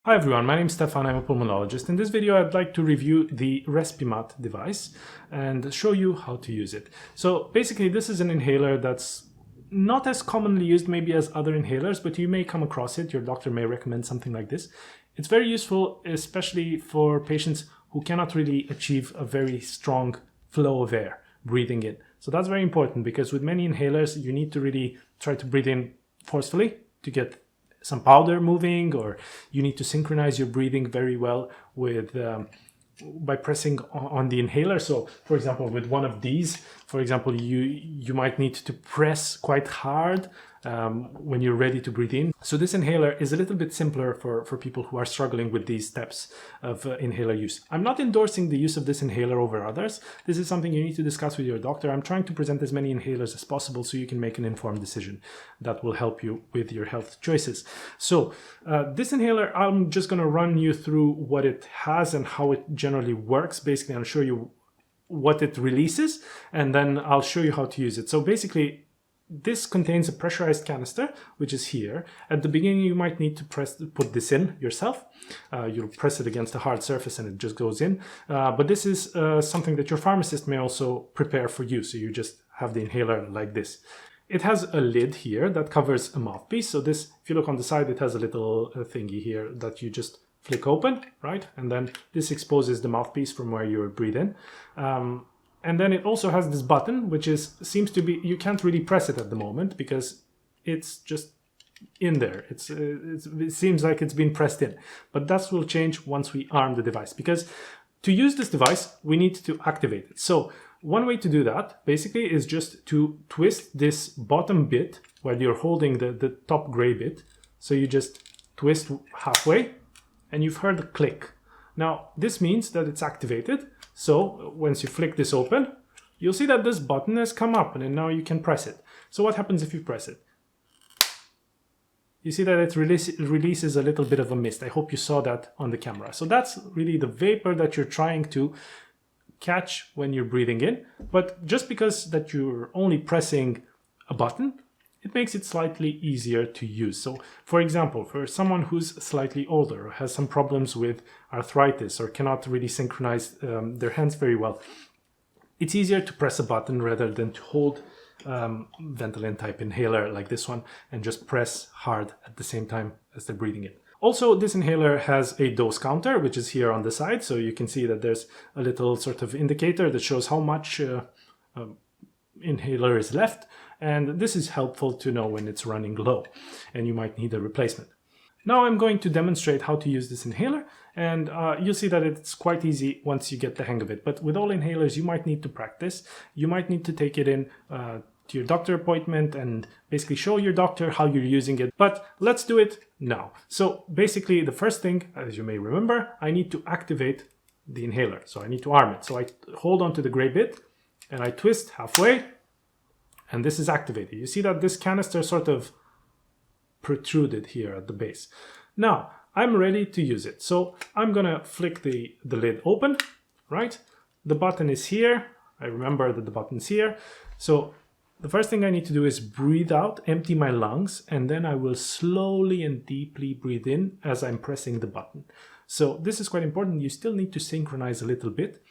Hi everyone, my name is Stefan, I'm a pulmonologist. In this video I'd like to review the Respimat device and show you how to use it. So basically this is an inhaler that's not as commonly used maybe as other inhalers, but you may come across it, your doctor may recommend something like this. It's very useful especially for patients who cannot really achieve a very strong flow of air breathing in. So that's very important because with many inhalers you need to really try to breathe in forcefully to get some powder moving, or you need to synchronize your breathing very well with by pressing on the inhaler. So for example, with one of these, for example, you might need to press quite hard when you're ready to breathe in. So this inhaler is a little bit simpler for people who are struggling with these steps of inhaler use. I'm not endorsing the use of this inhaler over others. This is something you need to discuss with your doctor. I'm trying to present as many inhalers as possible so you can make an informed decision that will help you with your health choices. So this inhaler, I'm just going to run you through what it has and how it generally works. Basically, I'll show you what it releases and then I'll show you how to use it. So basically, this contains a pressurized canister, which is here. At the beginning, you might need to put this in yourself. You'll press it against a hard surface and it just goes in. But this is something that your pharmacist may also prepare for you. So you just have the inhaler like this. It has a lid here that covers a mouthpiece. So this, if you look on the side, it has a little thingy here that you just flick open, right? And then this exposes the mouthpiece from where you breathe in. And then it also has this button, which seems to be, you can't really press it at the moment because it's just in there. It seems like it's been pressed in. But that will change once we arm the device, because to use this device, we need to activate it. So one way to do that basically is just to twist this bottom bit while you're holding the top gray bit. So you just twist halfway and you've heard a click. Now this means that it's activated. So once you flick this open, you'll see that this button has come up and then now you can press it. So what happens if you press it? You see that it releases a little bit of a mist. I hope you saw that on the camera. So that's really the vapor that you're trying to catch when you're breathing in. But just because that you're only pressing a button, it makes it slightly easier to use. So for example, for someone who's slightly older or has some problems with arthritis or cannot really synchronize their hands very well, it's easier to press a button rather than to hold Ventolin type inhaler like this one and just press hard at the same time as they're breathing in. Also, this inhaler has a dose counter, which is here on the side. So you can see that there's a little sort of indicator that shows how much inhaler is left. And this is helpful to know when it's running low and you might need a replacement. Now I'm going to demonstrate how to use this inhaler, and you'll see that it's quite easy once you get the hang of it. But with all inhalers, you might need to practice. You might need to take it in to your doctor appointment and basically show your doctor how you're using it. But let's do it now. So basically the first thing, as you may remember, I need to activate the inhaler. So I need to arm it. So I hold onto the gray bit and I twist halfway. And this is activated. You see that this canister sort of protruded here at the base. Now, I'm ready to use it. So I'm gonna flick the lid open, right? The button is here. I remember that the button's here. So the first thing I need to do is breathe out, empty my lungs, and then I will slowly and deeply breathe in as I'm pressing the button. So this is quite important. You still need to synchronize a little bit.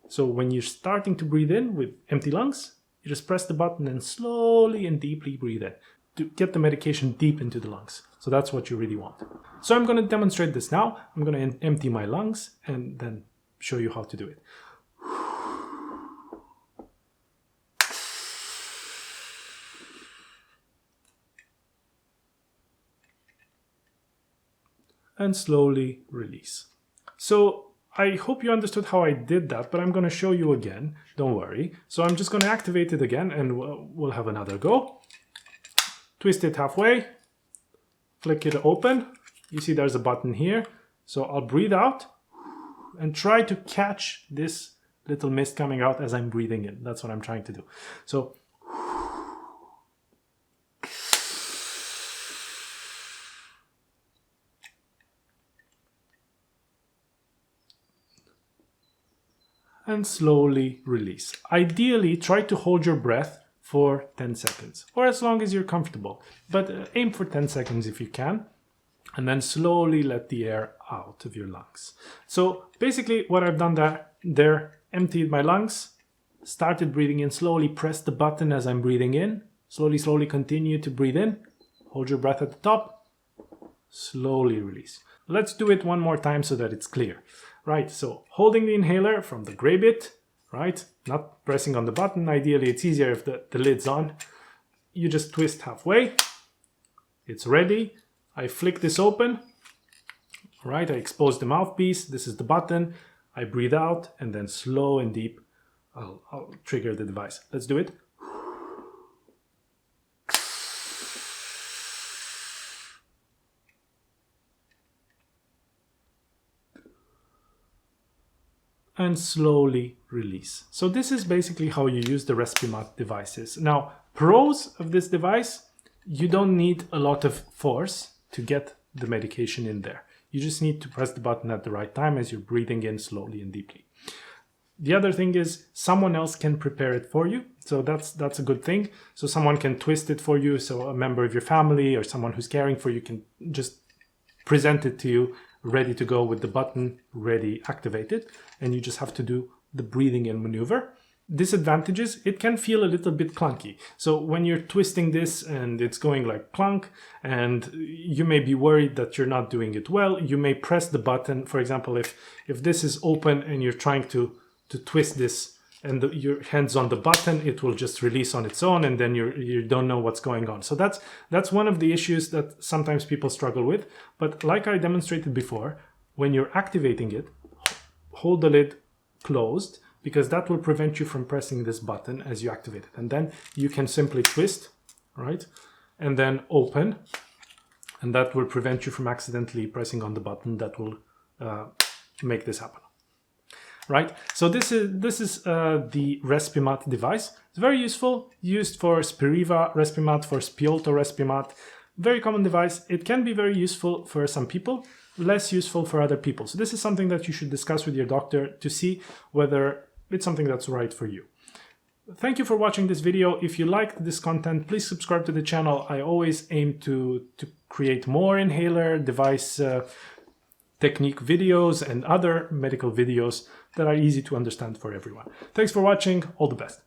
So when you're starting to breathe in with empty lungs, you just press the button and slowly and deeply breathe in to get the medication deep into the lungs. So that's what you really want. So I'm going to demonstrate this now. I'm going to empty my lungs and then show you how to do it. And slowly release. So I hope you understood how I did that, but I'm going to show you again. Don't worry. So I'm just going to activate it again and we'll have another go. Twist it halfway, flick it open. You see there's a button here. So I'll breathe out and try to catch this little mist coming out as I'm breathing in. That's what I'm trying to do. So and slowly release. Ideally, try to hold your breath for 10 seconds or as long as you're comfortable, but aim for 10 seconds if you can. and then slowly let the air out of your lungs. So basically what I've done there, emptied my lungs, started breathing in slowly, press the button as I'm breathing in, slowly continue to breathe in, hold your breath at the top, slowly release. Let's do it one more time so that it's clear. Right, so holding the inhaler from the gray bit, right, not pressing on the button. Ideally it's easier if the lid's on. You just twist halfway, it's ready. I flick this open, right, I expose the mouthpiece, this is the button, I breathe out, and then slow and deep, I'll trigger the device. Let's do it. And slowly release. So this is basically how you use the Respimat devices. Now, pros of this device, you don't need a lot of force to get the medication in there. You just need to press the button at the right time as you're breathing in slowly and deeply. The other thing is someone else can prepare it for you. So that's a good thing. So someone can twist it for you. So a member of your family or someone who's caring for you can just present it to you, ready to go with the button ready activated. And you just have to do the breathing in maneuver. Disadvantages, it can feel a little bit clunky. So when you're twisting this and it's going like clunk and you may be worried that you're not doing it well, you may press the button. For example, if this is open and you're trying to twist this and your hand's on the button, it will just release on its own and then you don't know what's going on. So that's one of the issues that sometimes people struggle with. But like I demonstrated before, when you're activating it, hold the lid closed, because that will prevent you from pressing this button as you activate it. And then you can simply twist, right? And then open, and that will prevent you from accidentally pressing on the button that will make this happen. Right, so this is the Respimat device. It's very useful, used for Spiriva Respimat, for Spiolto Respimat. Very common device. It can be very useful for some people, less useful for other people. So this is something that you should discuss with your doctor to see whether it's something that's right for you. Thank you for watching this video. If you liked this content, please subscribe to the channel. I always aim to create more inhaler device technique videos and other medical videos that are easy to understand for everyone. Thanks for watching. All the best.